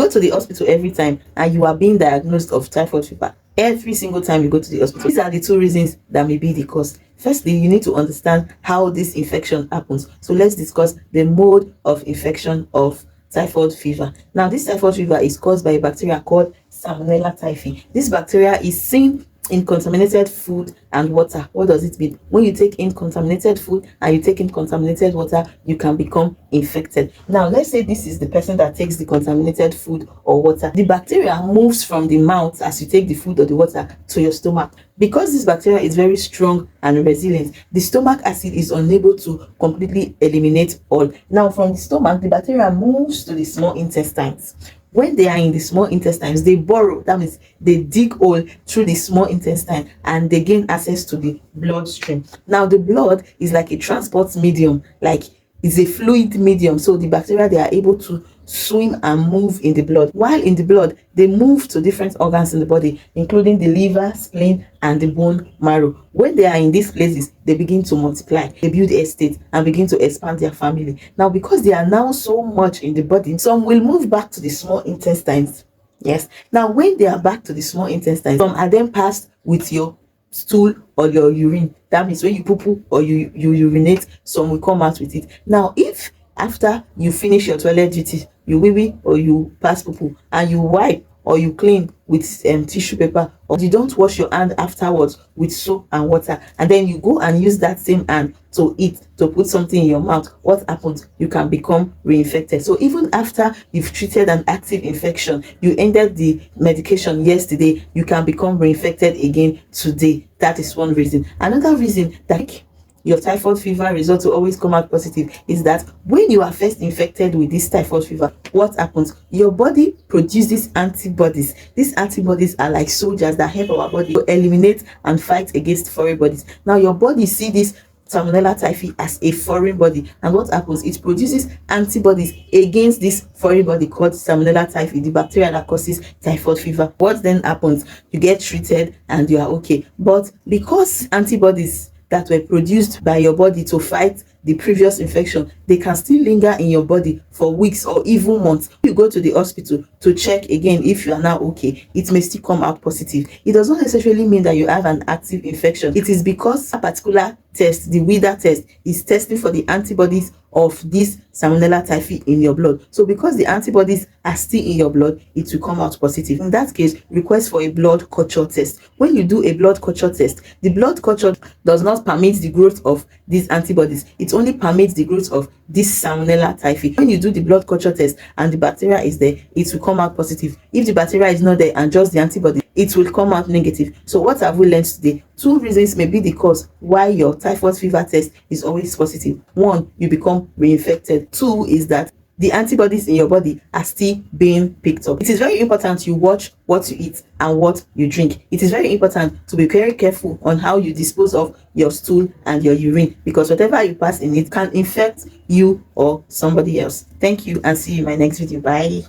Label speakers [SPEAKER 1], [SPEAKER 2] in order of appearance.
[SPEAKER 1] go to the hospital every time and you are being diagnosed of typhoid fever every single time you go to the hospital, these are the two reasons that may be the cause. Firstly, you need to understand how this infection happens. So let's discuss the mode of infection of typhoid fever. Now, this typhoid fever is caused by a bacteria called Salmonella typhi. This bacteria is seen in contaminated food and water. What does it mean? When you take in contaminated food and you take in contaminated water, you can become infected. Now, let's say this is the person that takes the contaminated food or water. The bacteria moves from the mouth as you take the food or the water to your stomach. Because this bacteria is very strong and resilient, the stomach acid is unable to completely eliminate all. Now, from the stomach, the bacteria moves to the small intestines. When they are in the small intestines, they burrow, that means they dig hole through the small intestine and they gain access to the bloodstream. Now, the blood is like a transport medium, like it's a fluid medium, so the bacteria, they are able to swim and move in the blood. While in the blood, they move to different organs in the body, including the liver, spleen, and the bone marrow. When they are in these places, they begin to multiply, they build estate and begin to expand their family. Now, because they are now so much in the body, some will move back to the small intestines. Yes. Now, when they are back to the small intestines, some are then passed with your stool or your urine. That means when you poo or you urinate, some will come out with it. Now, if after you finish your toilet duty, you wee or you pass poo and you wipe or you clean with tissue paper, or you don't wash your hand afterwards with soap and water, and then you go and use that same hand to eat, to put something in your mouth, what happens? You can become reinfected. So even after you've treated an active infection, you ended the medication yesterday, you can become reinfected again today. That is one reason. Another reason that your typhoid fever results will always come out positive is that when you are first infected with this typhoid fever, what happens? Your body produces antibodies. These antibodies are like soldiers that help our body to eliminate and fight against foreign bodies. Now, your body see this Salmonella typhi as a foreign body, and what happens? It produces antibodies against this foreign body called Salmonella typhi, the bacteria that causes typhoid fever. What then happens? You get treated and you are okay. But because antibodies that were produced by your body to fight the previous infection, they can still linger in your body for weeks or even months. You go to the hospital to check again if you are now okay, it may still come out positive. It does not necessarily mean that you have an active infection. It is because a particular test, the WIDA test, is testing for the antibodies of this Salmonella typhi in your blood. So because the antibodies are still in your blood, it will come out positive. In that case, request for a blood culture test. When you do a blood culture test, the blood culture does not permit the growth of these antibodies. It only permits the growth of this Salmonella typhi. When you do the blood culture test and the bacteria is there, it will come out positive. If the bacteria is not there and just the antibody, it will come out negative. So what have we learned today? Two reasons may be the cause why your typhoid fever test is always positive. One, you become reinfected. Two is that the antibodies in your body are still being picked up. It is very important you watch what you eat and what you drink. It is very important to be very careful on how you dispose of your stool and your urine, because whatever you pass in it can infect you or somebody else. Thank you, and see you in my next video. Bye.